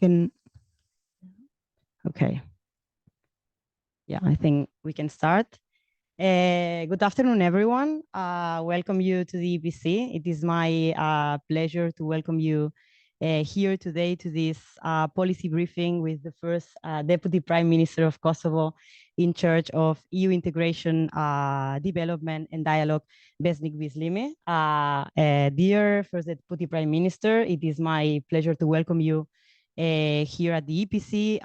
can, okay. Yeah, I think we can start. Good afternoon, everyone. Welcome you to the EPC. It is my pleasure to welcome you here today to this policy briefing with the first Deputy Prime Minister of Kosovo in charge of EU integration, development and dialogue, Besnik Bislimi. Dear First Deputy Prime Minister, it is my pleasure to welcome you here at the EPC.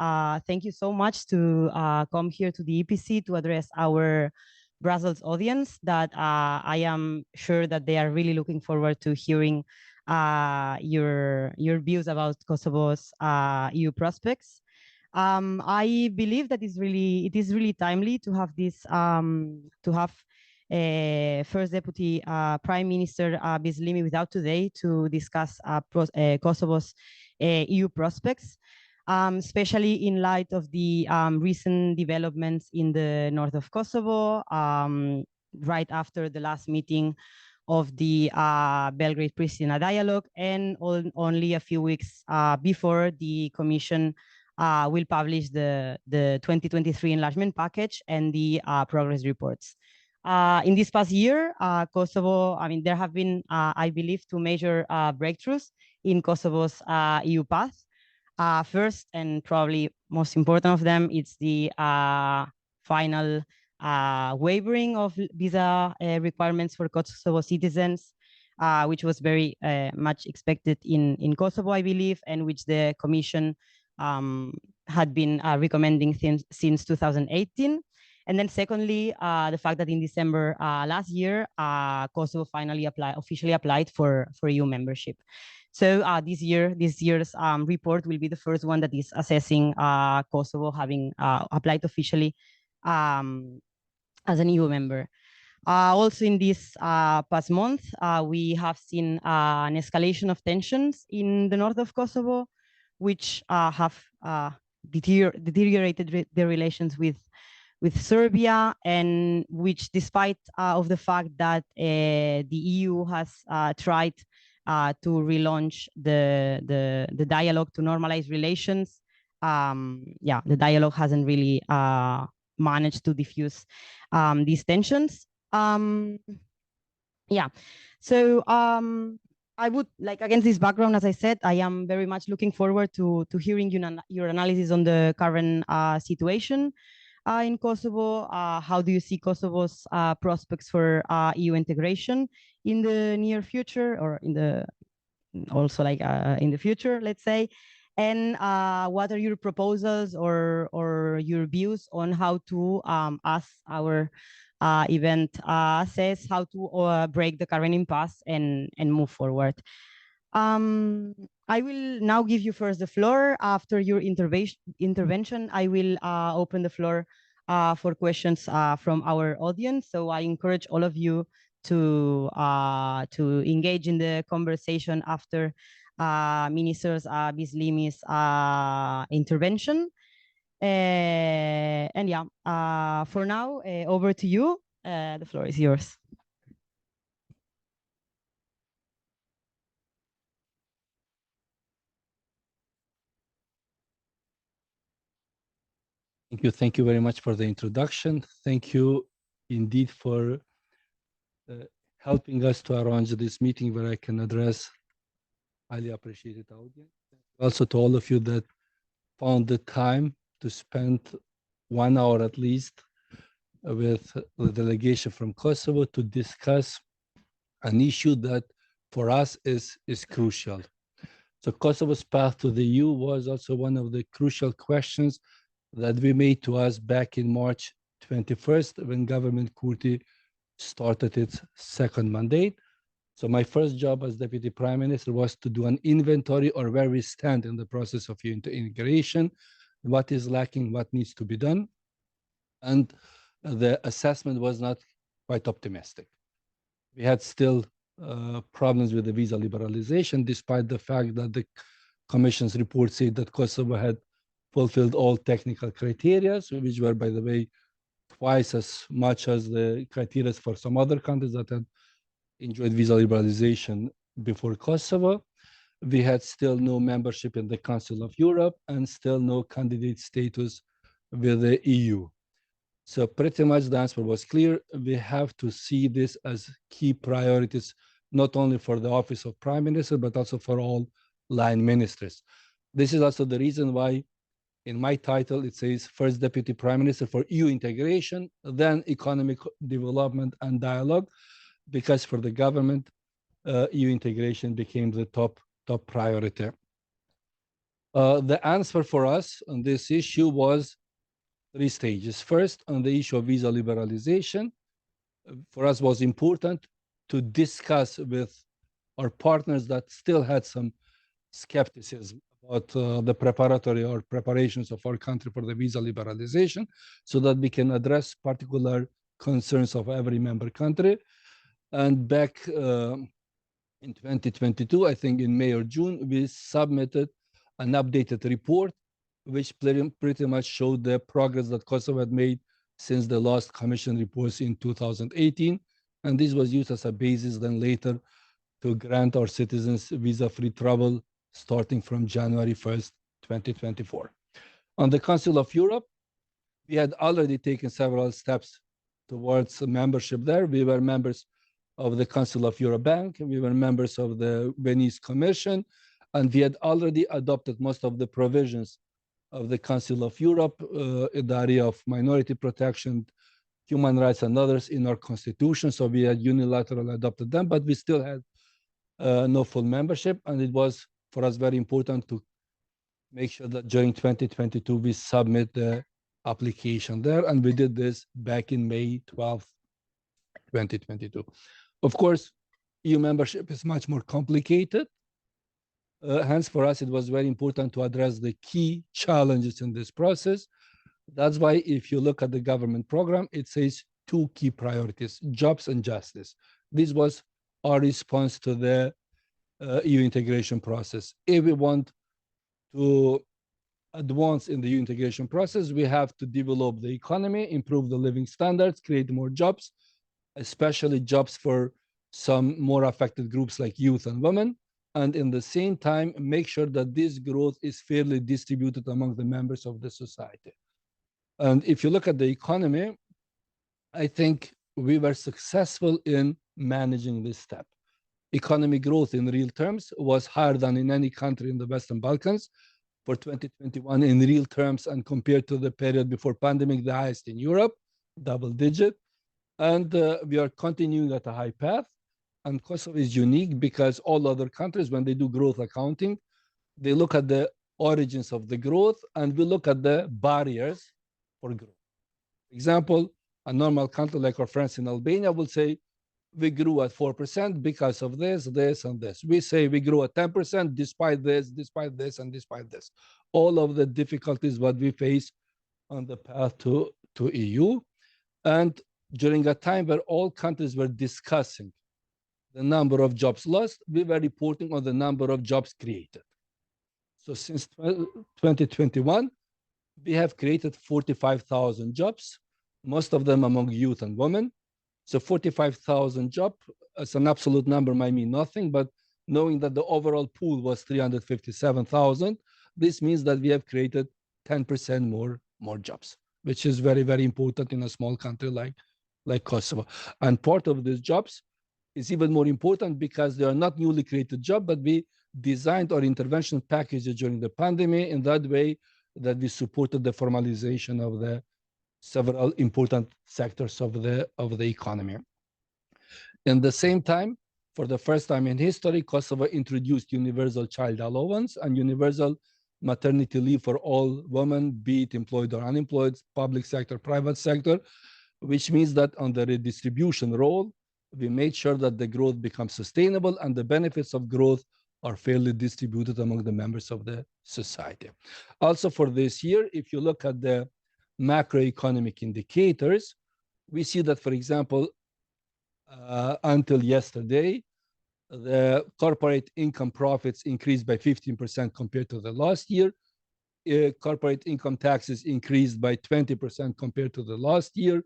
Thank you so much to come here to the EPC to address our Brussels audience that I am sure that they are really looking forward to hearing your views about Kosovo's EU prospects. I believe that it is really timely to have this First Deputy Prime Minister Bislimi without today to discuss Kosovo's EU prospects, especially in light of the recent developments in the north of Kosovo, right after the last meeting of the Belgrade-Pristina dialogue, and only a few weeks before the Commission will publish the 2023 enlargement package and the progress reports. In this past year, Kosovo, there have been, I believe, two major breakthroughs in Kosovo's EU path. First, and probably most important of them, it's the final waiving of visa requirements for Kosovo citizens, which was very much expected in Kosovo, I believe, and which the Commission had been recommending since 2018. And then secondly, the fact that in December last year, Kosovo finally officially applied for EU membership. So this year's report will be the first one that is assessing Kosovo having applied officially as an EU member. Also in this past month, we have seen an escalation of tensions in the north of Kosovo, which have deteriorated the relations with Serbia, and which, despite of the fact that the EU has tried to relaunch the dialogue to normalize relations, the dialogue hasn't really managed to diffuse these tensions. So I would, like, against this background, as I said, I am very much looking forward to hearing your analysis on the current situation in Kosovo. How do you see Kosovo's prospects for EU integration in the near future, or in the future, let's say? And what are your proposals or your views on how to, as our event says, how to break the current impasse and move forward? I will now give you first the floor. After your intervention, I will open the floor for questions from our audience. So I encourage all of you to engage in the conversation after Minister Bislimi's intervention. And for now, over to you. The floor is yours. Thank you. Thank you very much for the introduction. Thank you indeed for helping us to arrange this meeting where I can address highly appreciated audience. Also to all of you that found the time to spend 1 hour at least with the delegation from Kosovo to discuss an issue that for us is crucial. So Kosovo's path to the EU was also one of the crucial questions that we made to us back in March 21st when government Kurti started its second mandate. So my first job as Deputy Prime Minister was to do an inventory or where we stand in the process of integration, what is lacking, what needs to be done. And the assessment was not quite optimistic. We had still problems with the visa liberalization, despite the fact that the Commission's report said that Kosovo had fulfilled all technical criteria, which were, by the way, twice as much as the criteria for some other countries that had enjoyed visa liberalization before Kosovo. we had still no membership in the Council of Europe and still no candidate status with the EU. So pretty much the answer was clear. We have to see this as key priorities, not only for the Office of Prime Minister, but also for all line ministers. This is also the reason why in my title, it says First Deputy Prime Minister for EU integration, then economic development and dialogue, because for the government, EU integration became the top priority. The answer for us on this issue was 3 stages. First, on the issue of visa liberalization, for us was important to discuss with our partners that still had some skepticism about the preparatory or preparations of our country for the visa liberalization, so that we can address particular concerns of every member country. And back in 2022, I think in May or June, we submitted an updated report, which pretty much showed the progress that Kosovo had made since the last Commission reports in 2018. And this was used as a basis then later to grant our citizens visa-free travel starting from January 1st, 2024. On the Council of Europe, we had already taken several steps towards membership there. We were members of the Council of Europe Bank, we were members of the Venice Commission, and we had already adopted most of the provisions of the Council of Europe in the area of minority protection, human rights, and others in our constitution. So we had unilaterally adopted them, but we still had no full membership, and it was for us very important to make sure that during 2022 we submit the application there, and we did this back in May 12th, 2022. Of course, EU membership is much more complicated. Hence, for us, it was very important to address the key challenges in this process. That's why if you look at the government program, it says 2 key priorities, jobs and justice. This was our response to the EU integration process. If we want to advance in the EU integration process, we have to develop the economy, improve the living standards, create more jobs, especially jobs for some more affected groups like youth and women, and in the same time, make sure that this growth is fairly distributed among the members of the society. And if you look at the economy, I think we were successful in managing this step. Economic growth in real terms was higher than in any country in the Western Balkans for 2021 in real terms, and compared to the period before pandemic, the highest in Europe, double digit. And we are continuing at a high path. And Kosovo is unique because all other countries, when they do growth accounting, they look at the origins of the growth, and we look at the barriers for growth. For example, a normal country like our friends in Albania will say, we grew at 4% because of this, this, and this. We say we grew at 10% despite this, and despite this. All of the difficulties what we face on the path to EU. And during a time where all countries were discussing the number of jobs lost, we were reporting on the number of jobs created. So since 2021, we have created 45,000 jobs, most of them among youth and women. So 45,000 jobs, as an absolute number might mean nothing, but knowing that the overall pool was 357,000, this means that we have created 10% more jobs, which is very, very important in a small country like Kosovo. And part of these jobs is even more important because they are not newly created jobs, but we designed our intervention packages during the pandemic in that way that we supported the formalization of the several important sectors of the economy. In the same time, for the first time in history, Kosovo introduced universal child allowance and universal maternity leave for all women, be it employed or unemployed, public sector, private sector, which means that on the redistribution role, we made sure that the growth becomes sustainable and the benefits of growth are fairly distributed among the members of the society. Also for this year, if you look at the macroeconomic indicators, we see that, for example, until yesterday, the corporate income profits increased by 15% compared to the last year. Corporate income taxes increased by 20% compared to the last year,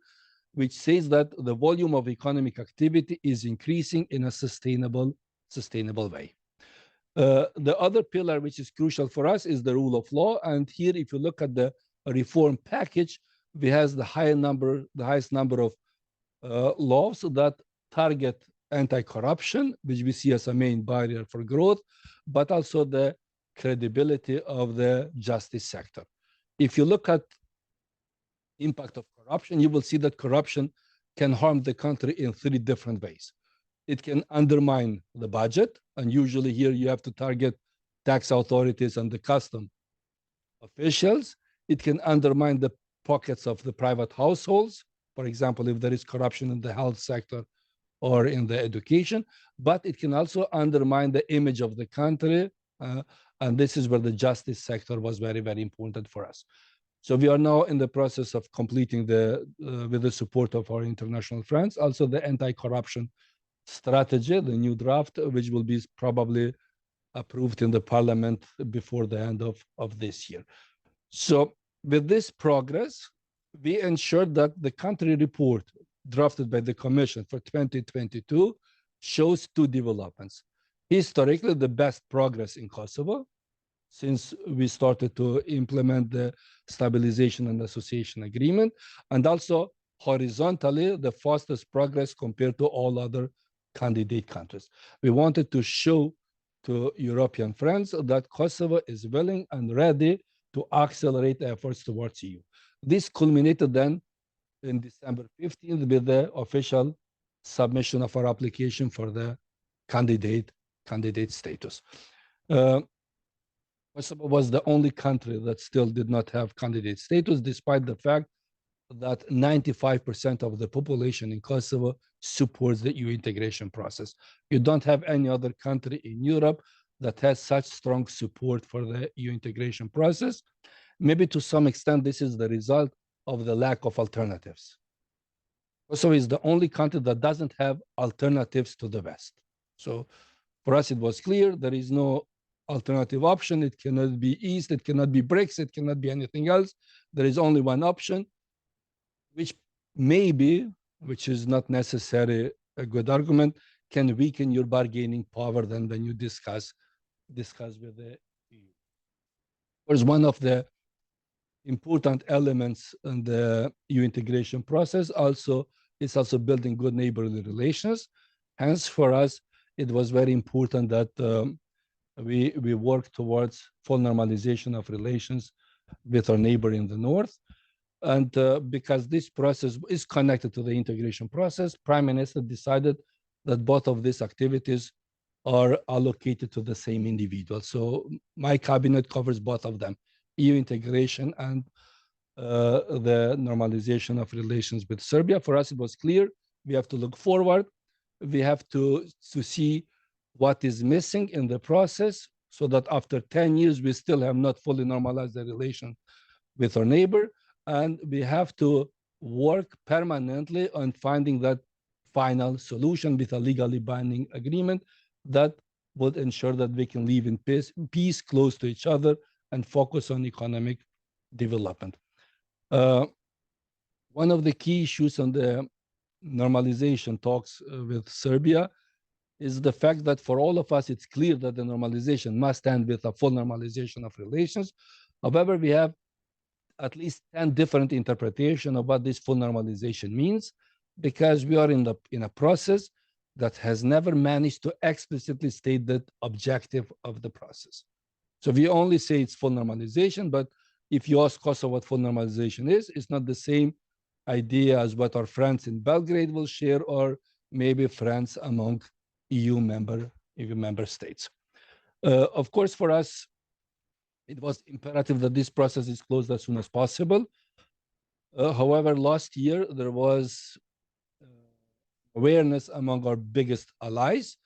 which says that the volume of economic activity is increasing in a sustainable way. The other pillar, which is crucial for us, is the rule of law. And here, if you look at the reform package, we have the highest number of laws that target anti-corruption, which we see as a main barrier for growth, but also the credibility of the justice sector. If you look at impact of corruption, you will see that corruption can harm the country in 3 different ways. It can undermine the budget, and usually here you have to target tax authorities and the custom officials. It can undermine the pockets of the private households, for example, if there is corruption in the health sector or in the education, but it can also undermine the image of the country, and this is where the justice sector was very, very important for us. So we are now in the process of completing with the support of our international friends, also the anti-corruption strategy, the new draft, which will be probably approved in the parliament before the end of this year. So with this progress, we ensured that the country report drafted by the Commission for 2022 shows 2 developments. Historically, the best progress in Kosovo, since we started to implement the stabilization and association agreement, and also horizontally, the fastest progress compared to all other candidate countries. We wanted to show to European friends that Kosovo is willing and ready to accelerate efforts towards EU. This culminated then in December 15th with the official submission of our application for the candidate status. Kosovo was the only country that still did not have candidate status, despite the fact that 95% of the population in Kosovo supports the EU integration process. You don't have any other country in Europe that has such strong support for the EU integration process. Maybe to some extent, this is the result of the lack of alternatives. Kosovo is the only country that doesn't have alternatives to the West. So for us, it was clear there is no alternative option. It cannot be East, it cannot be BRICS, it cannot be anything else. There is only one option, which which is not necessarily a good argument, can weaken your bargaining power than when you discuss with the EU. Of course, one of the important elements in the EU integration process is also building good neighborly relations. Hence, for us, it was very important that we work towards full normalization of relations with our neighbor in the north. And because this process is connected to the integration process, Prime Minister decided that both of these activities are allocated to the same individual. So my cabinet covers both of them, EU integration and the normalization of relations with Serbia. For us, it was clear we have to look forward. We have to see what is missing in the process so that after 10 years, we still have not fully normalized the relation with our neighbor. And we have to work permanently on finding that final solution with a legally binding agreement that would ensure that we can live in peace close to each other and focus on economic development. One of the key issues on the normalization talks with Serbia is the fact that for all of us, it's clear that the normalization must end with a full normalization of relations. However, we have at least 10 different interpretations of what this full normalization means, because we are in a process that has never managed to explicitly state the objective of the process. So we only say it's full normalization, but if you ask Kosovo what full normalization is, it's not the same idea as what our friends in Belgrade will share, or maybe friends among EU member states. Of course, for us, it was imperative that this process is closed as soon as possible. However, last year, there was awareness among our biggest allies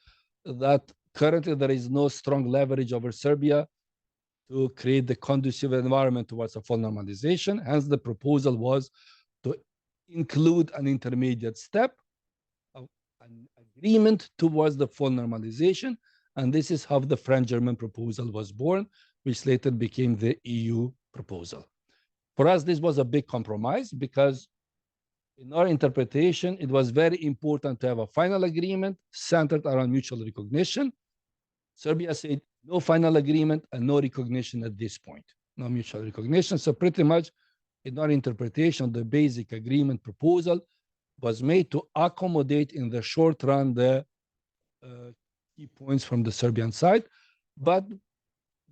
that currently there is no strong leverage over Serbia to create the conducive environment towards a full normalization. Hence, the proposal was to include an intermediate step, an agreement towards the full normalization. And this is how the French-German proposal was born, which later became the EU proposal. For us, this was a big compromise because in our interpretation, it was very important to have a final agreement centered around mutual recognition. Serbia said No final agreement and no recognition at this point, no mutual recognition. So pretty much in our interpretation, the basic agreement proposal was made to accommodate in the short run the key points from the Serbian side, but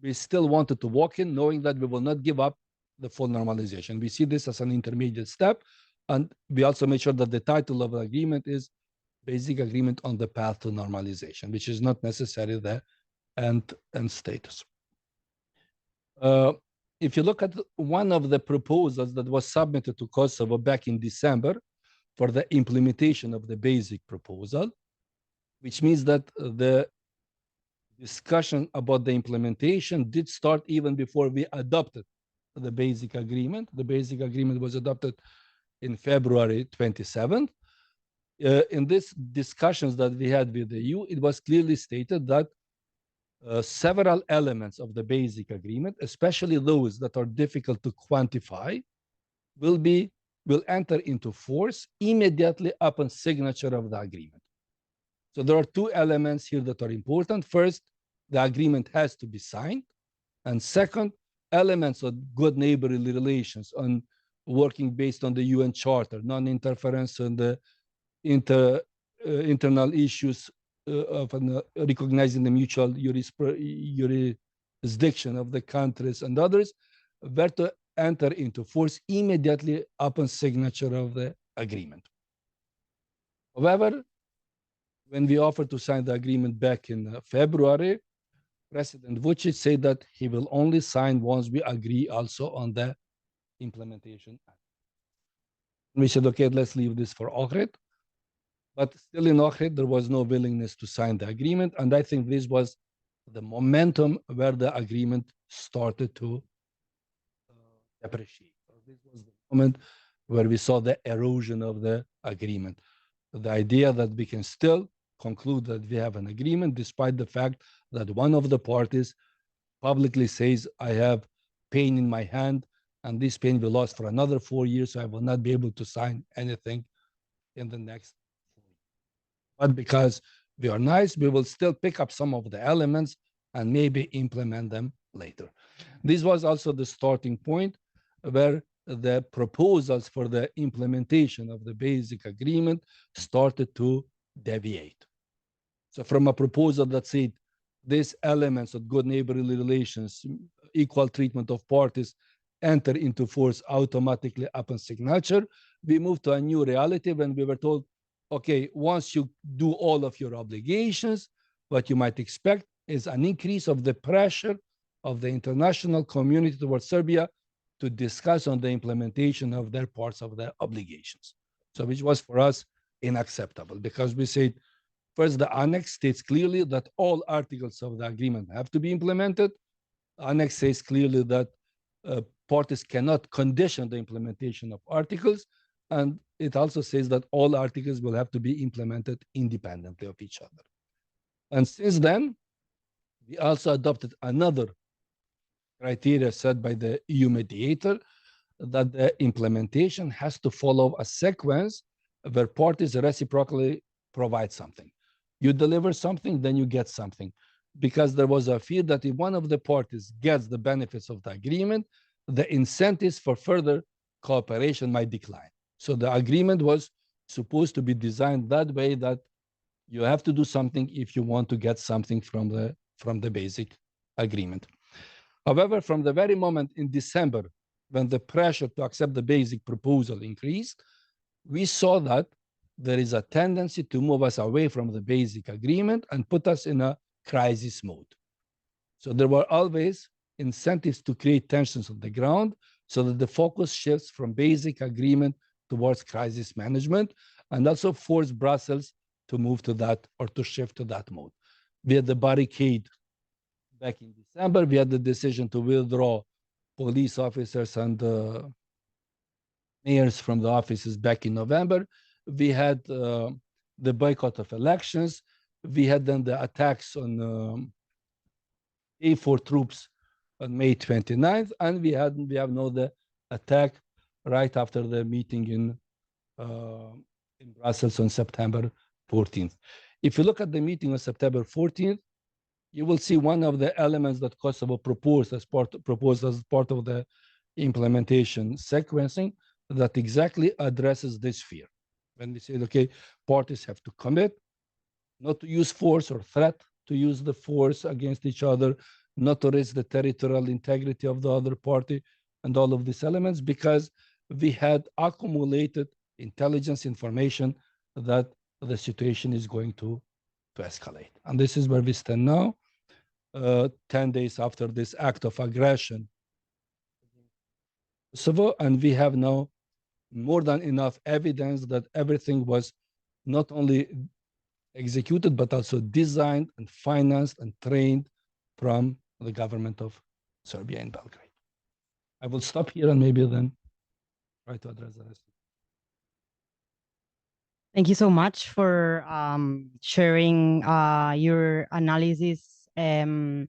we still wanted to walk in knowing that we will not give up the full normalization. We see this as an intermediate step, and we also made sure that the title of the agreement is Basic Agreement on the Path to Normalization, which is not necessarily the end status. If you look at one of the proposals that was submitted to Kosovo back in December for the implementation of the basic proposal, which means that the discussion about the implementation did start even before we adopted the basic agreement. The basic agreement was adopted in February 27th. In these discussions that we had with the EU, it was clearly stated that several elements of the basic agreement, especially those that are difficult to quantify, will enter into force immediately upon signature of the agreement. So there are two elements here that are important. First, the agreement has to be signed. And second, elements of good neighborly relations on working based on the UN Charter, non-interference on the internal issues of recognizing the mutual jurisdiction of the countries and others, were to enter into force immediately upon signature of the agreement. However, when we offered to sign the agreement back in February, President Vučić said that he will only sign once we agree also on the implementation act. We said, okay, let's leave this for Ohrid. But still in Ohrid, there was no willingness to sign the agreement. And I think this was the momentum where the agreement started to appreciate. So this was the moment where we saw the erosion of the agreement. The idea that we can still conclude that we have an agreement, despite the fact that one of the parties publicly says, I have pain in my hand, and this pain will last for another 4 years, so I will not be able to sign anything in the next 4 years. But because we are nice, we will still pick up some of the elements and maybe implement them later. This was also the starting point where the proposals for the implementation of the basic agreement started to deviate. So from a proposal that said these elements of good neighborly relations, equal treatment of parties, enter into force automatically upon signature, we moved to a new reality when we were told, okay, once you do all of your obligations, what you might expect is an increase of the pressure of the international community towards Serbia to discuss on the implementation of their parts of their obligations. So which was for us unacceptable, because we said, first, the annex states clearly that all articles of the agreement have to be implemented. The annex says clearly that parties cannot condition the implementation of articles. And it also says that all articles will have to be implemented independently of each other. And since then, we also adopted another criteria set by the EU mediator, that the implementation has to follow a sequence where parties reciprocally provide something. You deliver something, then you get something. Because there was a fear that if one of the parties gets the benefits of the agreement, the incentives for further cooperation might decline. So the agreement was supposed to be designed that way, that you have to do something if you want to get something from the basic agreement. However, from the very moment in December, when the pressure to accept the basic proposal increased, we saw that there is a tendency to move us away from the basic agreement and put us in a crisis mode. So there were always incentives to create tensions on the ground so that the focus shifts from basic agreement towards crisis management, and also force Brussels to move to that or to shift to that mode. We had the barricade back in December. We had the decision to withdraw police officers and mayors from the offices back in November. We had the boycott of elections. We had then the attacks on A4 troops on May 29th, and we have now the attack right after the meeting in Brussels on September 14th. If you look at the meeting on September 14th, you will see one of the elements that Kosovo proposed as part of the implementation sequencing that exactly addresses this fear. When we say, okay, parties have to commit not to use force or threat to use the force against each other, not to risk the territorial integrity of the other party, and all of these elements, because we had accumulated intelligence information that the situation is going to escalate. And this is where we stand now, 10 days after this act of aggression. Kosovo, and we have now more than enough evidence that everything was not only executed, but also designed and financed and trained from the government of Serbia in Belgrade. I will stop here and maybe then try to address the rest. Thank you so much for sharing your analysis and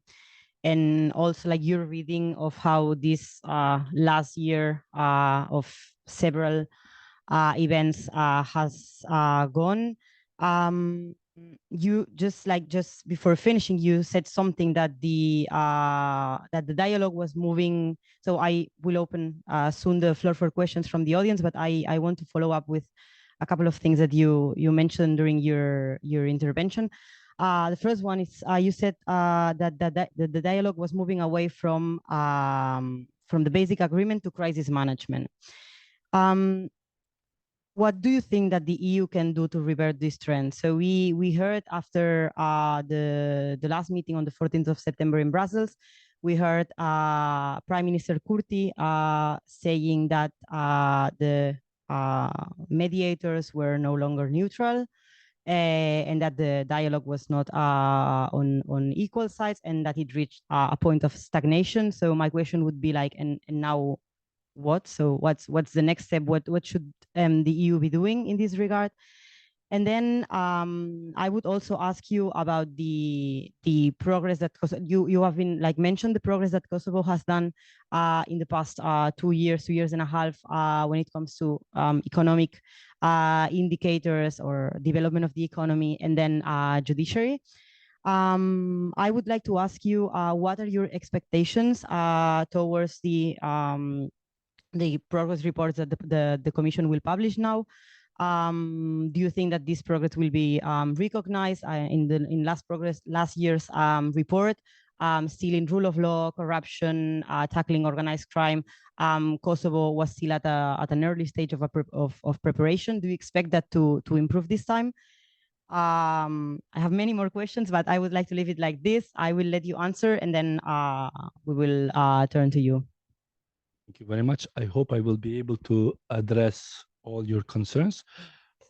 also like your reading of how this last year of several events has gone. You just before finishing, you said something that the dialogue was moving. So I will open soon the floor for questions from the audience, but I want to follow up with a couple of things that you mentioned during your intervention. The first one is you said that the dialogue was moving away from the basic agreement to crisis management. What do you think that the EU can do to revert this trend? So we heard after the last meeting on the 14th of September in Brussels, we heard Prime Minister Kurti saying that the mediators were no longer neutral and that the dialogue was not on equal sides and that it reached a point of stagnation. So my question would be like, and now what? So what's the next step? What should the EU be doing in this regard? And then I would also ask you about the progress that you have been like mentioned the progress that Kosovo has done in the past 2 years and a half when it comes to economic indicators or development of the economy, and then judiciary. I would like to ask you what are your expectations towards the progress reports that the Commission will publish now? Do you think that this progress will be recognized in last year's report? Still in rule of law, corruption, tackling organized crime, Kosovo was still at an early stage of preparation. Do you expect that to improve this time? I have many more questions, but I would like to leave it like this. I will let you answer, and then we will turn to you. Thank you very much. I hope I will be able to address all your concerns.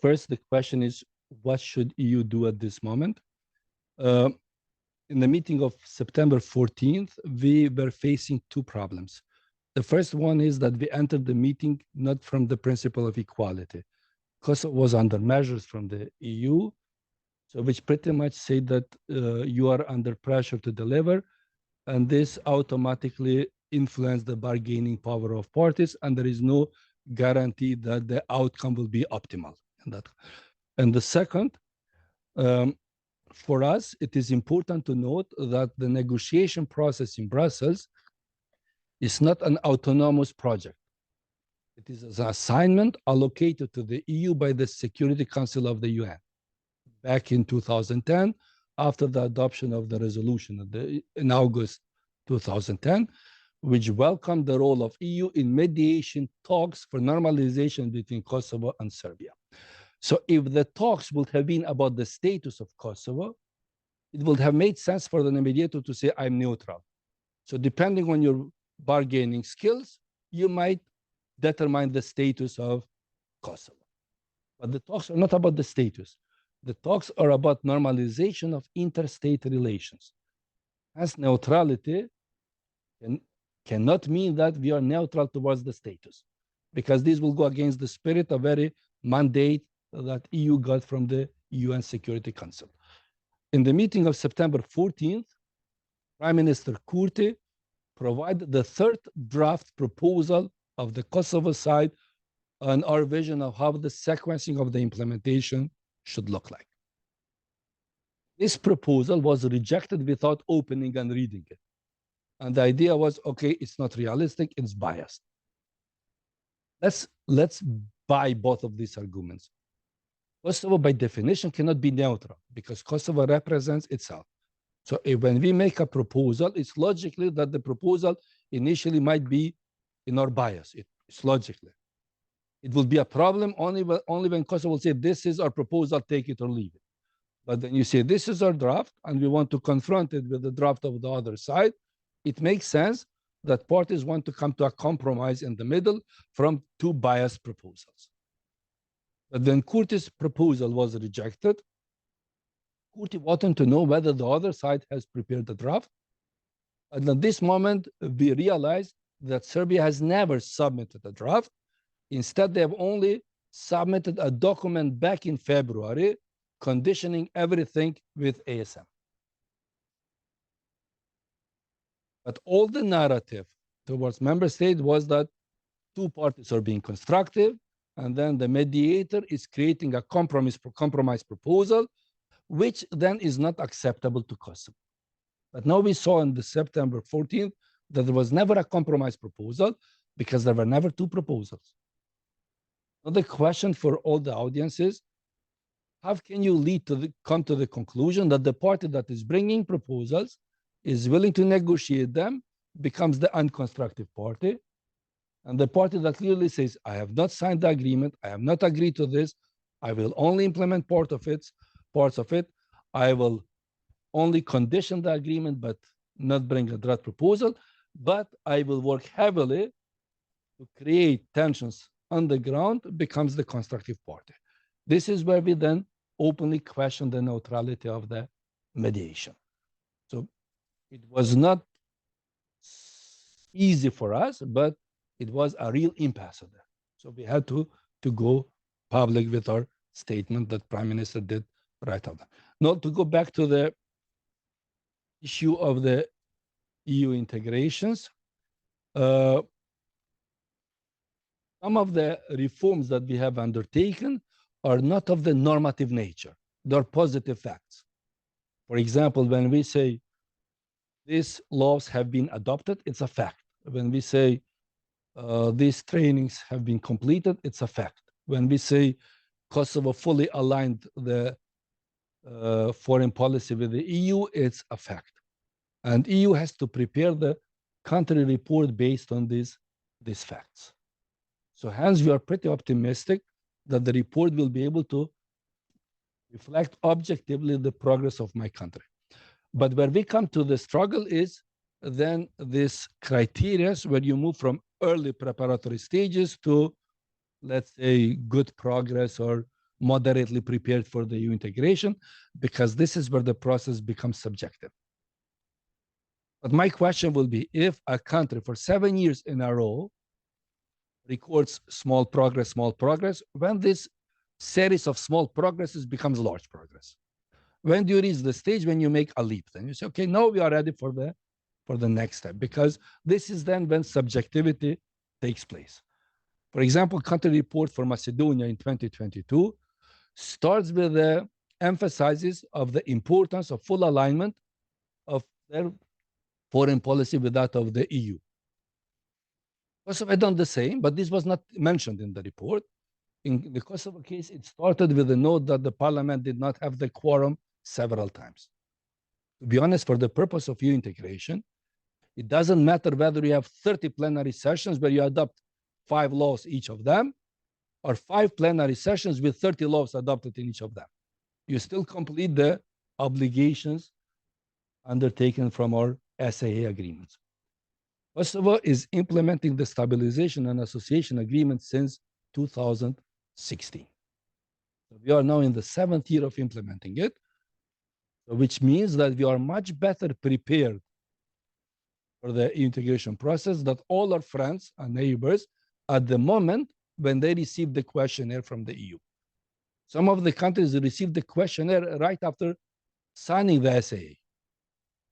First, the question is, what should EU do at this moment? In the meeting of September 14th, we were facing two problems. The first one is that we entered the meeting not from the principle of equality. Kosovo was under measures from the EU, so which pretty much say that you are under pressure to deliver, and this automatically influence the bargaining power of parties, and there is no guarantee that the outcome will be optimal. And the second, for us, it is important to note that the negotiation process in Brussels is not an autonomous project. It is an assignment allocated to the EU by the Security Council of the UN back in 2010, after the adoption of the resolution in August 2010, which welcomed the role of EU in mediation talks for normalization between Kosovo and Serbia. So if the talks would have been about the status of Kosovo, it would have made sense for the mediator to say, I'm neutral. So depending on your bargaining skills, you might determine the status of Kosovo. But the talks are not about the status. The talks are about normalization of interstate relations. Hence, neutrality cannot mean that we are neutral towards the status, because this will go against the spirit of very mandate that EU got from the UN Security Council. In the meeting of September 14th, Prime Minister Kurti provided the third draft proposal of the Kosovo side on our vision of how the sequencing of the implementation should look like. This proposal was rejected without opening and reading it. And the idea was, okay, it's not realistic, it's biased. Let's buy both of these arguments. Kosovo, by definition, cannot be neutral because Kosovo represents itself. So when we make a proposal, it's logically that the proposal initially might be in our bias. It's logically. It will be a problem only when Kosovo will say, this is our proposal, take it or leave it. But then you say, this is our draft, and we want to confront it with the draft of the other side. It makes sense that parties want to come to a compromise in the middle from two biased proposals. But when Kurti's proposal was rejected, Kurti wanted to know whether the other side has prepared the draft. And at this moment, we realized that Serbia has never submitted a draft. Instead, they have only submitted a document back in February, conditioning everything with ASM. But all the narrative towards member states was that two parties are being constructive, and then the mediator is creating a compromise proposal, which then is not acceptable to Kosovo. But now we saw on the September 14th that there was never a compromise proposal because there were never two proposals. Now the question for all the audience is, how can you come to the conclusion that the party that is bringing proposals is willing to negotiate them, becomes the unconstructive party, and the party that clearly says, I have not signed the agreement, I have not agreed to this, I will only implement parts of it, I will only condition the agreement but not bring a draft proposal, but I will work heavily to create tensions on the ground, becomes the constructive party. This is where we then openly question the neutrality of the mediation. So it was not easy for us, but it was a real impasse there. So we had to go public with our statement that Prime Minister did right after. Now, to go back to the issue of the EU integrations, some of the reforms that we have undertaken are not of the normative nature. They're positive facts. For example, when we say these laws have been adopted, it's a fact. When we say these trainings have been completed, it's a fact. When we say Kosovo fully aligned the foreign policy with the EU, it's a fact. And EU has to prepare the country report based on these facts. So hence, we are pretty optimistic that the report will be able to reflect objectively the progress of my country. But where we come to the struggle is then this criteria where you move from early preparatory stages to, let's say, good progress or moderately prepared for the EU integration, because this is where the process becomes subjective. But my question will be, if a country for 7 years in a row records small progress, when this series of small progresses becomes large progress? When do you reach the stage when you make a leap? Then you say, okay, now we are ready for the next step, because this is then when subjectivity takes place. For example, country report for Macedonia in 2022 starts with the emphasizes of the importance of full alignment of their foreign policy with that of the EU. Kosovo had done the same, but this was not mentioned in the report. In the Kosovo case, it started with a note that the parliament did not have the quorum several times. To be honest, for the purpose of EU integration, it doesn't matter whether you have 30 plenary sessions where you adopt 5 laws, each of them, or 5 plenary sessions with 30 laws adopted in each of them. You still complete the obligations undertaken from our SAA agreements. Kosovo is implementing the Stabilization and Association Agreement since 2016. So we are now in the 7th year of implementing it, which means that we are much better prepared for the integration process than all our friends and neighbors at the moment when they received the questionnaire from the EU. Some of the countries received the questionnaire right after signing the SAA.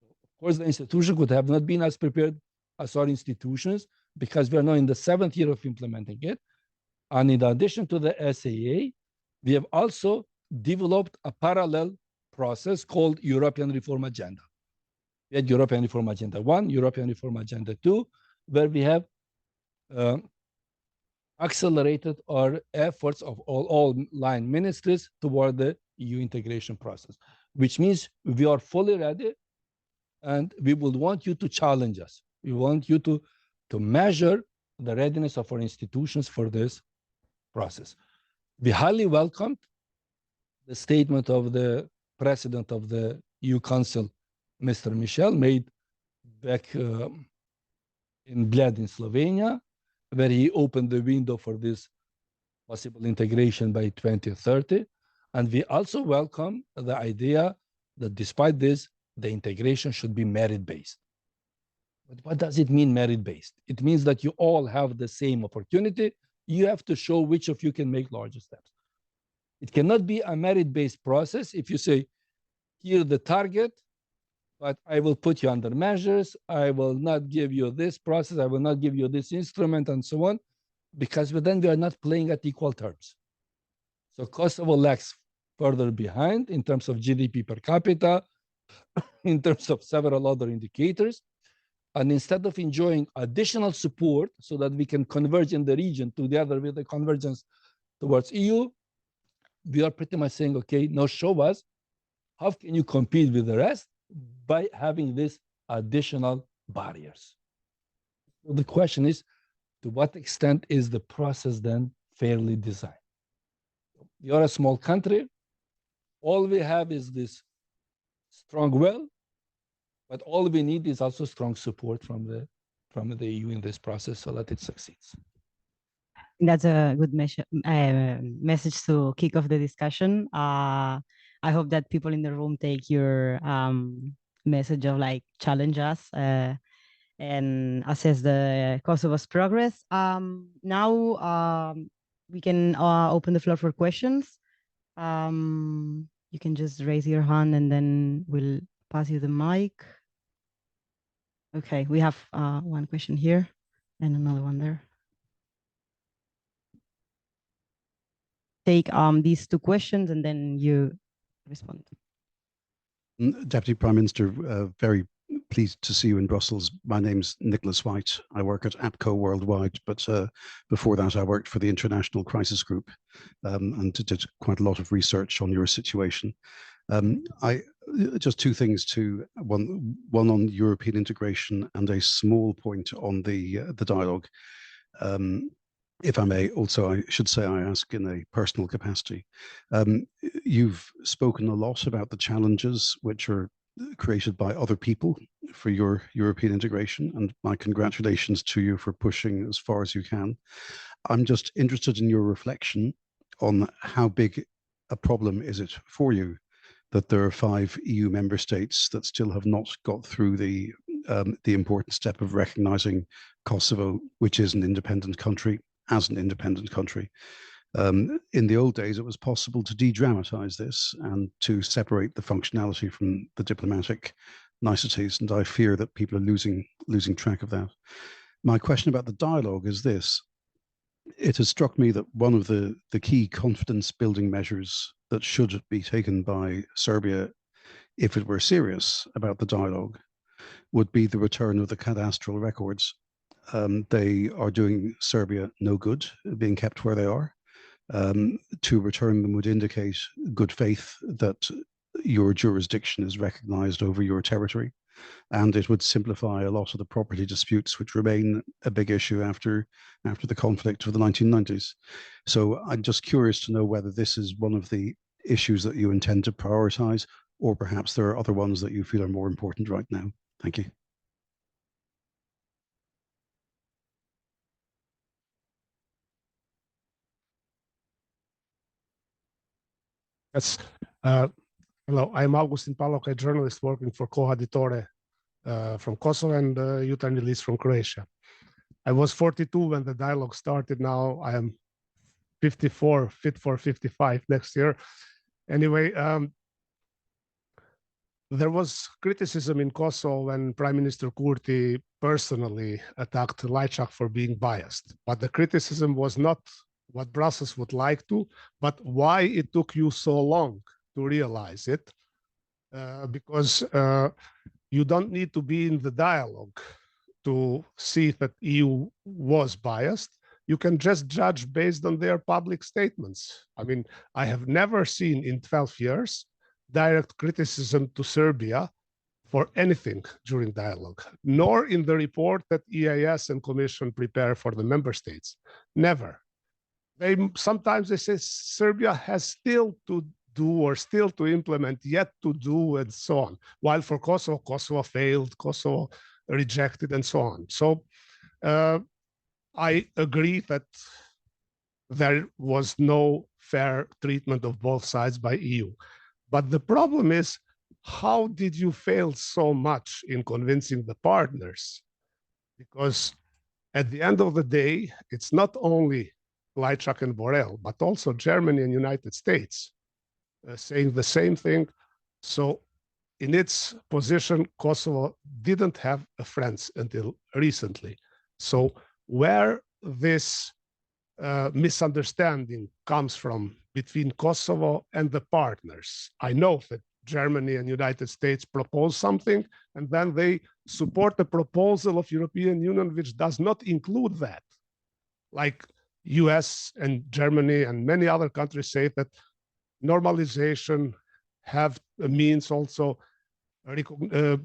Of course, the institution could have not been as prepared as our institutions, because we are now in the 7th year of implementing it. And in addition to the SAA, we have also developed a parallel process called European Reform Agenda. We had European Reform Agenda 1, European Reform Agenda 2, where we have accelerated our efforts of all line ministries toward the EU integration process, which means we are fully ready, and we would want you to challenge us. We want you to measure the readiness of our institutions for this process. We highly welcomed the statement of the President of the EU Council, Mr. Michel, made back in Bled in Slovenia, where he opened the window for this possible integration by 2030. And we also welcome the idea that despite this, the integration should be merit-based. But what does it mean, merit-based? It means that you all have the same opportunity. You have to show which of you can make larger steps. It cannot be a merit-based process if you say, here the target, but I will put you under measures. I will not give you this process. I will not give you this instrument and so on, because then we are not playing at equal terms. So Kosovo lags further behind in terms of GDP per capita, in terms of several other indicators. And instead of enjoying additional support so that we can converge in the region together with the convergence towards EU, we are pretty much saying, okay, now show us how can you compete with the rest by having these additional barriers. So the question is, to what extent is the process then fairly designed? We are a small country. All we have is this strong will, but all we need is also strong support from the EU in this process so that it succeeds. That's a good message to kick off the discussion. I hope that people in the room take your message of like challenge us and assess the Kosovo's progress. Now we can open the floor for questions. You can just raise your hand and then we'll pass you the mic. Okay, we have one question here and another one there. Take these two questions and then you respond. Deputy Prime Minister, very pleased to see you in Brussels. My name's Nicholas White. I work at APCO Worldwide, but before that I worked for the International Crisis Group and did quite a lot of research on your situation. Just two things, one on European integration and a small point on the dialogue. If I may, also, I should say I ask in a personal capacity. You've spoken a lot about the challenges which are created by other people for your European integration, and my congratulations to you for pushing as far as you can. I'm just interested in your reflection on how big a problem is it for you that there are 5 EU member states that still have not got through the important step of recognizing Kosovo, which is an independent country, as an independent country. In the old days, it was possible to de-dramatize this and to separate the functionality from the diplomatic niceties, and I fear that people are losing track of that. My question about the dialogue is this. It has struck me that one of the key confidence-building measures that should be taken by Serbia, if it were serious about the dialogue, would be the return of the cadastral records. They are doing Serbia no good, being kept where they are. To return them would indicate good faith that your jurisdiction is recognized over your territory, and it would simplify a lot of the property disputes which remain a big issue after the conflict of the 1990s. So I'm just curious to know whether this is one of the issues that you intend to prioritize, or perhaps there are other ones that you feel are more important right now. Thank you. Yes. Hello, I'm Augustin Palok, a journalist working for Moderator from Kosovo and Youth Analyst from Croatia. I was 42 when the dialogue started. Now I am 54, fit for 55 next year. Anyway, there was criticism in Kosovo when Prime Minister Kurti personally attacked Lajčák for being biased. But the criticism was not what Brussels would like to, but why it took you so long to realize it. because you don't need to be in the dialogue to see that EU was biased. You can just judge based on their public statements. I mean, I have never seen in 12 years direct criticism to Serbia for anything during dialogue, nor in the report that EAS and Commission prepare for the member states. Never. Sometimes they say Serbia has still to do or still to implement, yet to do, and so on. While for Kosovo, Kosovo failed, Kosovo rejected, and so on. So I agree that there was no fair treatment of both sides by EU. But the problem is, how did you fail so much in convincing the partners? Because at the end of the day, it's not only Lajčák and Borrell, but also Germany and United States saying the same thing. So in its position, Kosovo didn't have a friend until recently. So where this misunderstanding comes from between Kosovo and the partners, I know that Germany and United States propose something, and then they support the proposal of European Union, which does not include that. Like US and Germany and many other countries say that normalization means also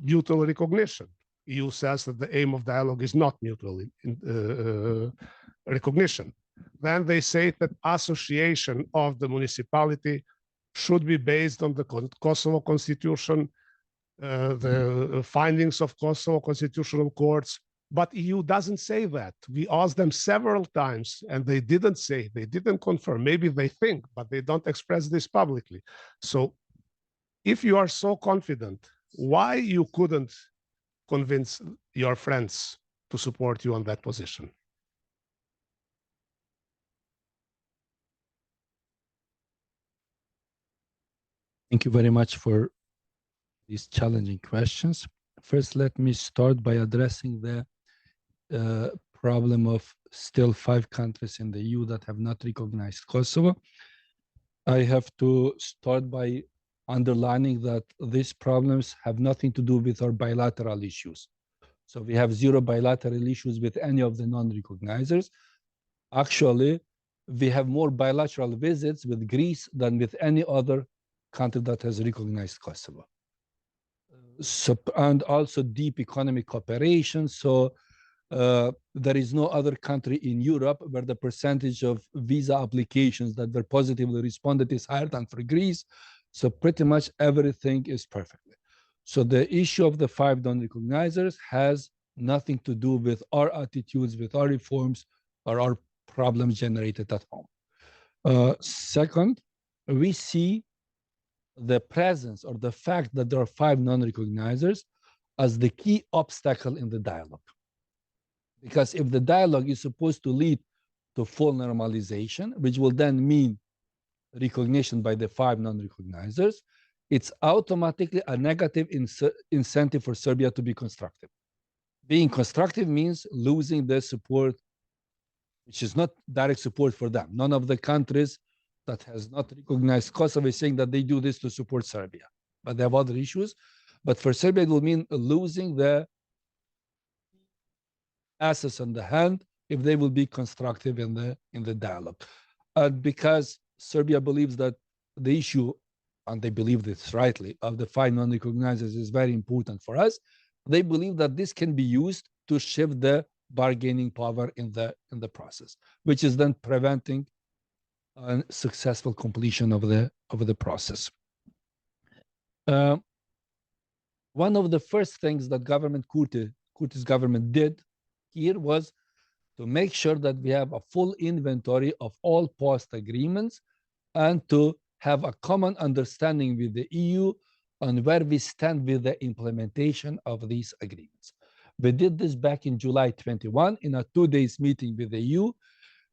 mutual recognition. EU says that the aim of dialogue is not mutual recognition. Then they say that association of the municipality should be based on the Kosovo constitution, the findings of Kosovo constitutional courts, but EU doesn't say that. We asked them several times and they didn't say, they didn't confirm. Maybe they think, but they don't express this publicly. So if you are so confident, why you couldn't convince your friends to support you on that position? Thank you very much for these challenging questions. First, let me start by addressing the problem of still 5 countries in the EU that have not recognized Kosovo. I have to start by underlining that these problems have nothing to do with our bilateral issues. So we have 0 bilateral issues with any of the non-recognizers. Actually, we have more bilateral visits with Greece than with any other country that has recognized Kosovo. So, and also deep economic cooperation. So there is no other country in Europe where the percentage of visa applications that were positively responded is higher than for Greece. So pretty much everything is perfectly. So the issue of the 5 non-recognizers has nothing to do with our attitudes, with our reforms, or our problems generated at home. Second, we see the presence or the fact that there are 5 non-recognizers as the key obstacle in the dialogue. Because if the dialogue is supposed to lead to full normalization, which will then mean recognition by the 5 non-recognizers, it's automatically a negative incentive for Serbia to be constructive. Being constructive means losing the support, which is not direct support for them. None of the countries that has not recognized Kosovo is saying that they do this to support Serbia, but they have other issues. But for Serbia, it will mean losing the assets on the hand if they will be constructive in the dialogue. Because Serbia believes that the issue, and they believe this rightly, of the 5 non-recognizers is very important for us. They believe that this can be used to shift the bargaining power in the process, which is then preventing a successful completion of the process. One of the first things that Kurti's government did here was to make sure that we have a full inventory of all post agreements and to have a common understanding with the EU on where we stand with the implementation of these agreements. We did this back in July 21 in a 2-day meeting with the EU,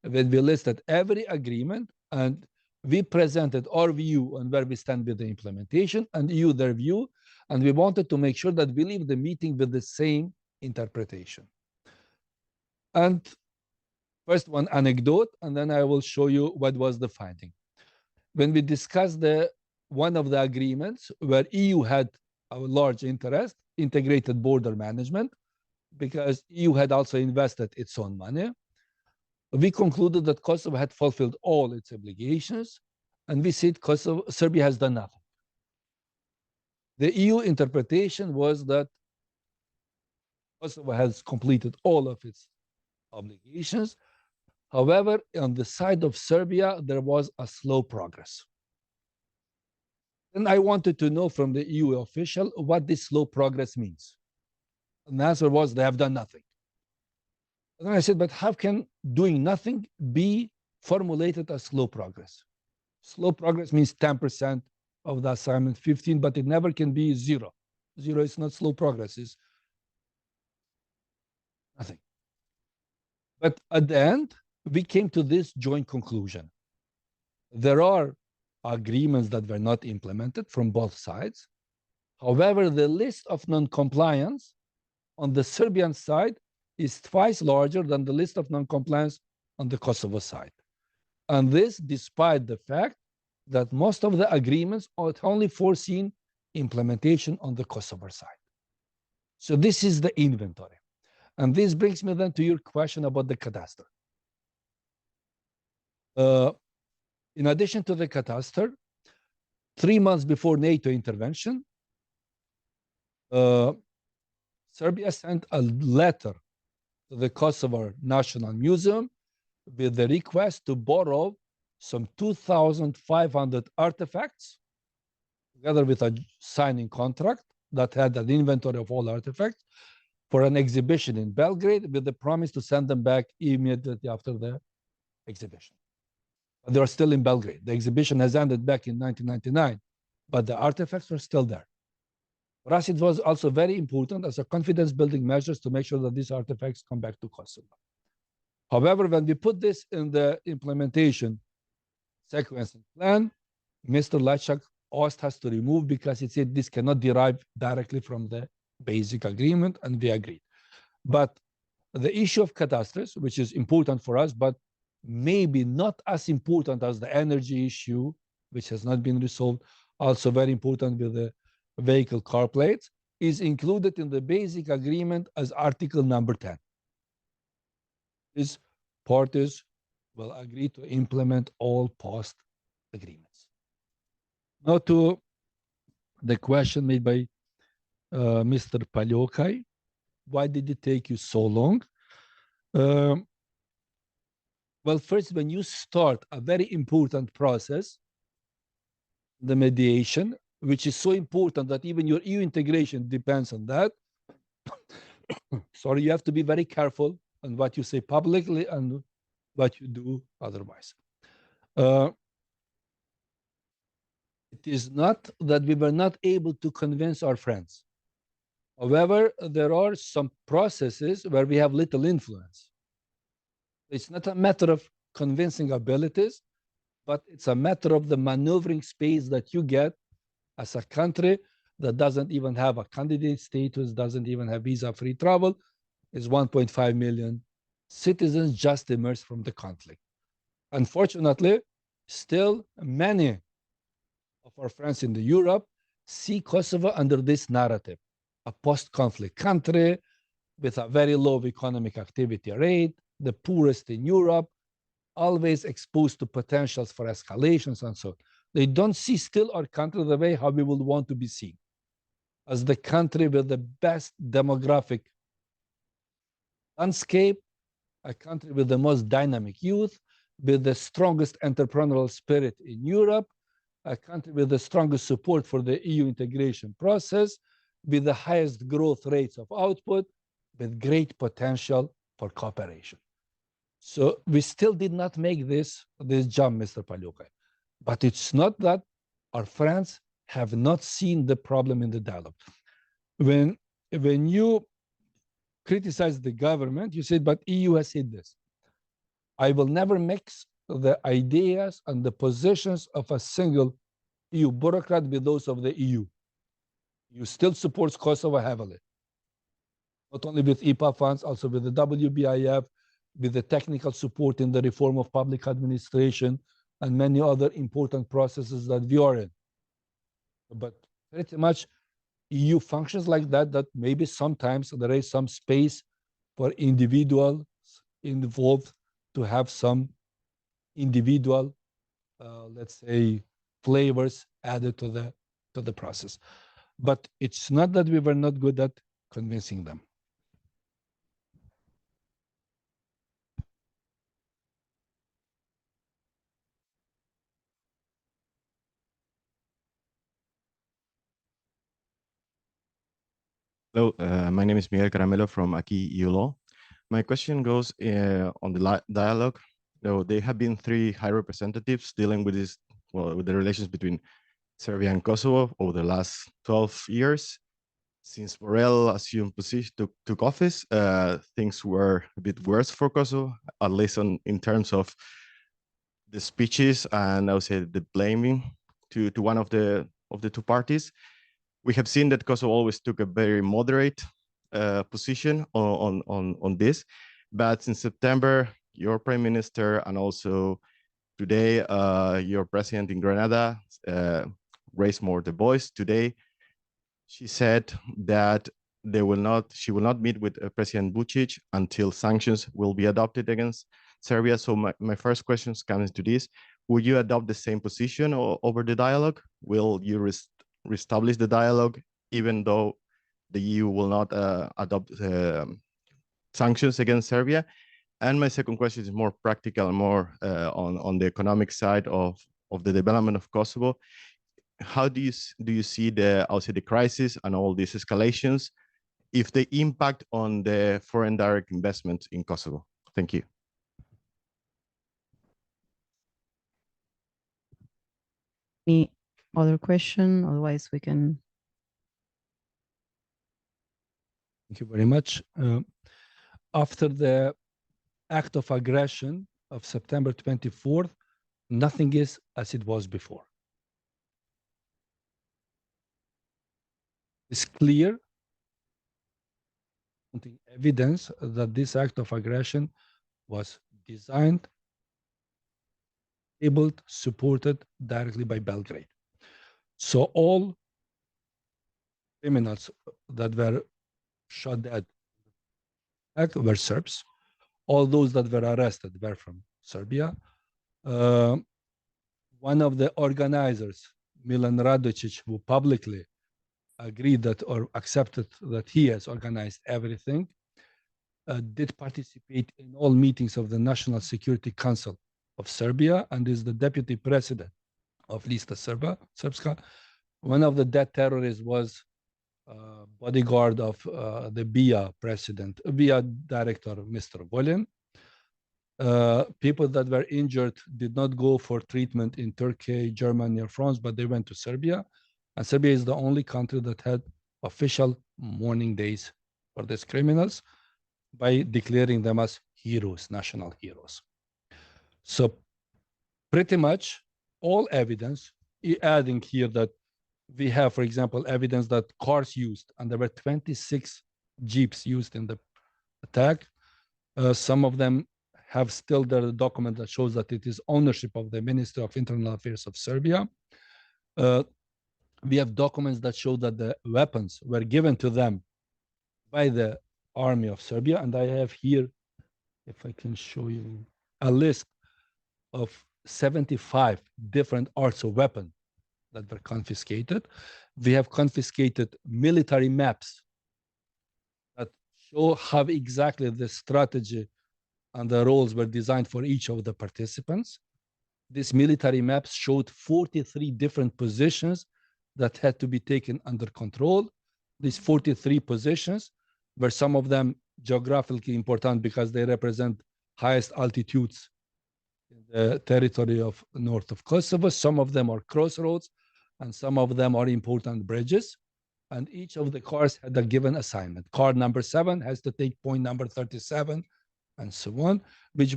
when we listed every agreement and we presented our view on where we stand with the implementation and EU their view, and we wanted to make sure that we leave the meeting with the same interpretation. And first one anecdote, and then I will show you what was the finding. When we discussed one of the agreements where EU had a large interest, integrated border management, because EU had also invested its own money. We concluded that Kosovo had fulfilled all its obligations, and we said Serbia has done nothing. The EU interpretation was that Kosovo has completed all of its obligations. However, on the side of Serbia, there was a slow progress. And I wanted to know from the EU official what this slow progress means. And the answer was they have done nothing. And then I said, but how can doing nothing be formulated as slow progress? Slow progress means 10% of the assignment, 15, but it never can be 0. 0 is not slow progress, it's nothing. But at the end, we came to this joint conclusion. There are agreements that were not implemented from both sides. However, the list of non-compliance on the Serbian side is twice larger than the list of non-compliance on the Kosovo side. And this despite the fact that most of the agreements are only foreseen implementation on the Kosovo side. So this is the inventory. And this brings me then to your question about the cadastre. In addition to the cadastre, 3 months before NATO intervention, Serbia sent a letter to the Kosovo National Museum with the request to borrow some 2,500 artifacts, together with a signing contract that had an inventory of all artifacts, for an exhibition in Belgrade, with the promise to send them back immediately after the exhibition. But they are still in Belgrade. The exhibition has ended back in 1999, but the artifacts are still there. For us, it was also very important as a confidence-building measures to make sure that these artifacts come back to Kosovo. However, when we put this in the implementation sequence and plan, Mr. Lajčák asked us to remove because he said this cannot derive directly from the basic agreement, and we agreed. But the issue of cadastres, which is important for us, but maybe not as important as the energy issue, which has not been resolved, also very important with the vehicle car plates, is included in the basic agreement as article number 10. These parties will agree to implement all past agreements. Now to the question made by Mr. Paljokai, why did it take you so long? Well, first, when you start a very important process, the mediation, which is so important that even your EU integration depends on that, sorry, you have to be very careful on what you say publicly and what you do otherwise. It is not that we were not able to convince our friends. However, there are some processes where we have little influence. It's not a matter of convincing abilities, but it's a matter of the maneuvering space that you get as a country that doesn't even have a candidate status, doesn't even have visa-free travel, is 1.5 million citizens just emerged from the conflict. Unfortunately, still many of our friends in Europe see Kosovo under this narrative, a post-conflict country with a very low economic activity rate, the poorest in Europe, always exposed to potentials for escalations and so on. They don't see still our country the way how we would want to be seen, as the country with the best demographic landscape, a country with the most dynamic youth, with the strongest entrepreneurial spirit in Europe, a country with the strongest support for the EU integration process, with the highest growth rates of output, with great potential for cooperation. So we still did not make this jump, Mr. Paljokai. But it's not that our friends have not seen the problem in the dialogue. When you criticize the government, you said, but EU has said this. I will never mix the ideas and the positions of a single EU bureaucrat with those of the EU. EU still supports Kosovo heavily, not only with IPA funds, also with the WBIF, with the technical support in the reform of public administration and many other important processes that we are in. But pretty much EU functions like that, that maybe sometimes there is some space for individuals involved to have some individual, let's say, flavors added to the process. But it's not that we were not good at convincing them. Hello, my name is Miguel Caramelo from Aquí EU Law. My question goes on the dialogue. So there have been 3 high representatives dealing with this, well, with the relations between Serbia and Kosovo over the last 12 years. Since Borrell assumed position, took office, things were a bit worse for Kosovo, at least in terms of the speeches and I would say the blaming to one of the 2 parties. We have seen that Kosovo always took a very moderate position on this, but in September, your prime minister and also today your president in Grenada raised more the voice. Today, she said that she will not meet with President Vučić until sanctions will be adopted against Serbia. So my first question comes to this: will you adopt the same position over the dialogue? Will you reestablish the dialogue, even though the EU will not adopt sanctions against Serbia? And my second question is more practical and more on the economic side of the development of Kosovo. How do you see the crisis and all these escalations, if they impact on the foreign direct investment in Kosovo? Thank you. Any other question? Otherwise, we can. Thank you very much. After the act of aggression of September 24th, nothing is as it was before. It's clear evidence that this act of aggression was designed, enabled, supported directly by Belgrade. So all criminals that were shot dead were Serbs. All those that were arrested were from Serbia. One of the organizers, Milan Radojcic, who publicly agreed that or accepted that he has organized everything, did participate in all meetings of the National Security Council of Serbia and is the deputy president of Lista Srpska. One of the dead terrorists was bodyguard of the BIA director, Mr. Volin. People that were injured did not go for treatment in Turkey, Germany, or France, but they went to Serbia. And Serbia is the only country that had official mourning days for these criminals by declaring them as heroes, national heroes. So pretty much all evidence, adding here that we have, for example, evidence that cars used, and there were 26 jeeps used in the attack. Some of them have still the document that shows that it is ownership of the Ministry of Internal Affairs of Serbia. We have documents that show that the weapons were given to them by the army of Serbia. And I have here, if I can show you, a list of 75 different arts of weapon that were confiscated. We have confiscated military maps that show how exactly the strategy and the roles were designed for each of the participants. These military maps showed 43 different positions that had to be taken under control. These 43 positions were some of them geographically important because they represent highest altitudes in the territory of north of Kosovo. Some of them are crossroads, and some of them are important bridges. And each of the cars had a given assignment. Car number 7 has to take point number 37, and so on, which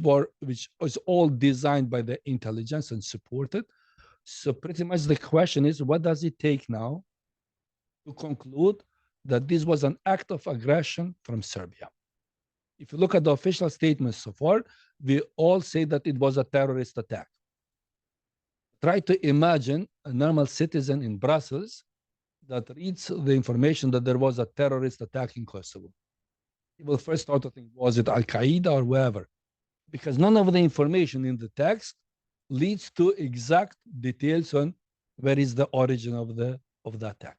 was all designed by the intelligence and supported. So pretty much the question is, what does it take now to conclude that this was an act of aggression from Serbia? If you look at the official statements so far, we all say that it was a terrorist attack. Try to imagine a normal citizen in Brussels that reads the information that there was a terrorist attack in Kosovo. He will first start to think, was it Al-Qaeda or wherever? Because none of the information in the text leads to exact details on where is the origin of the attack.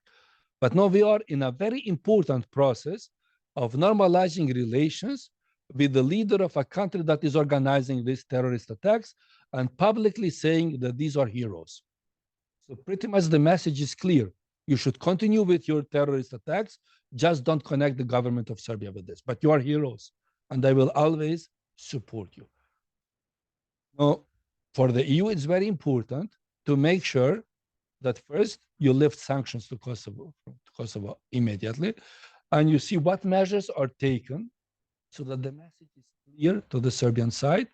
But now we are in a very important process of normalizing relations with the leader of a country that is organizing these terrorist attacks and publicly saying that these are heroes. So pretty much the message is clear. You should continue with your terrorist attacks, just don't connect the government of Serbia with this. But you are heroes, and I will always support you. Now, for the EU, it's very important to make sure that first you lift sanctions to Kosovo immediately, and you see what measures are taken so that the message is clear to the Serbian side.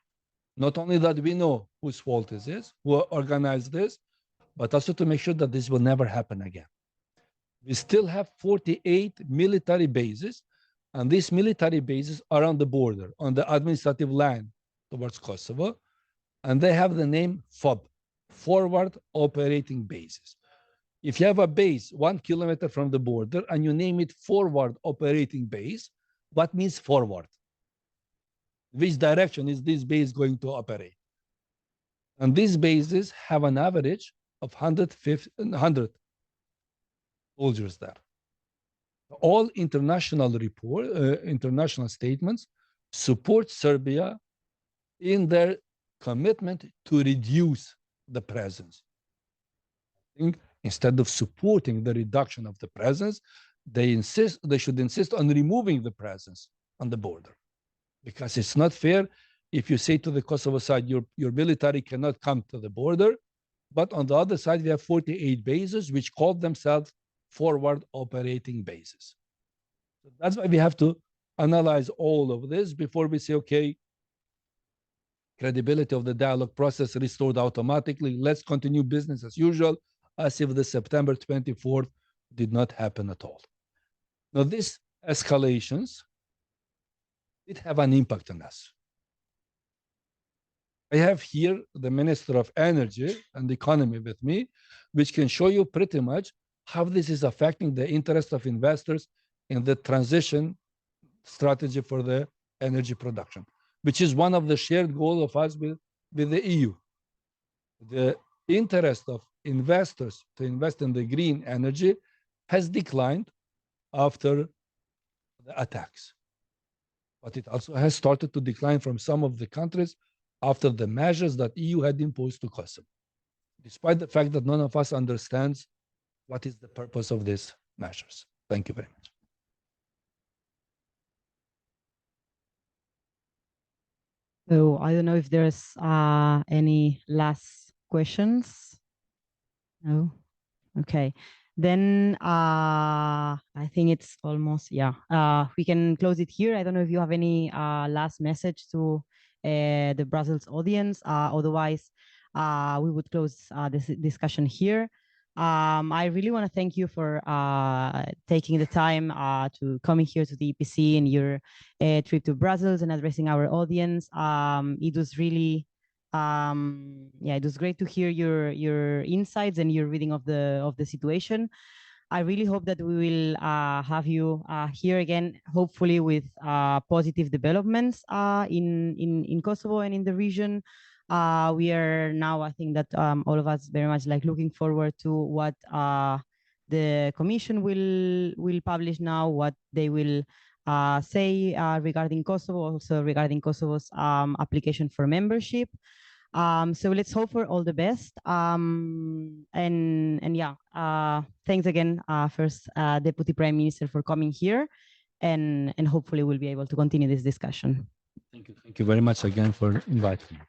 Not only that we know whose fault this is, who organized this, but also to make sure that this will never happen again. We still have 48 military bases, and these military bases are on the border, on the administrative line towards Kosovo, and they have the name FOB, Forward Operating Bases. If you have a base 1 kilometer from the border and you name it Forward Operating Base, what means forward? Which direction is this base going to operate? And these bases have an average of 100 soldiers there. All international international statements support Serbia in their commitment to reduce the presence. I think instead of supporting the reduction of the presence, they should insist on removing the presence on the border. Because it's not fair if you say to the Kosovo side, your military cannot come to the border, but on the other side, we have 48 bases which call themselves forward operating bases. So that's why we have to analyze all of this before we say, okay, credibility of the dialogue process restored automatically. Let's continue business as usual, as if the September 24th did not happen at all. Now, these escalations did have an impact on us. I have here the Minister of Energy and Economy with me, which can show you pretty much how this is affecting the interest of investors in the transition strategy for the energy production, which is one of the shared goals of us with the EU. The interest of investors to invest in the green energy has declined after the attacks. But it also has started to decline from some of the countries after the measures that EU had imposed to Kosovo, despite the fact that none of us understands what is the purpose of these measures. Thank you very much. So I don't know if there's any last questions. No? Okay. Then I think it's almost, we can close it here. I don't know if you have any last message to the Brussels audience. Otherwise, we would close this discussion here. I really want to thank you for taking the time to coming here to the EPC and your trip to Brussels and addressing our audience. It was really, it was great to hear your insights and your reading of the situation. I really hope that we will have you here again, hopefully with positive developments in Kosovo and in the region. We are now, I think that all of us very much like looking forward to what the Commission will publish now, what they will say regarding Kosovo, also regarding Kosovo's application for membership. So let's hope for all the best. Thanks again, first Deputy Prime Minister, for coming here, and hopefully we'll be able to continue this discussion. Thank you very much again for inviting me.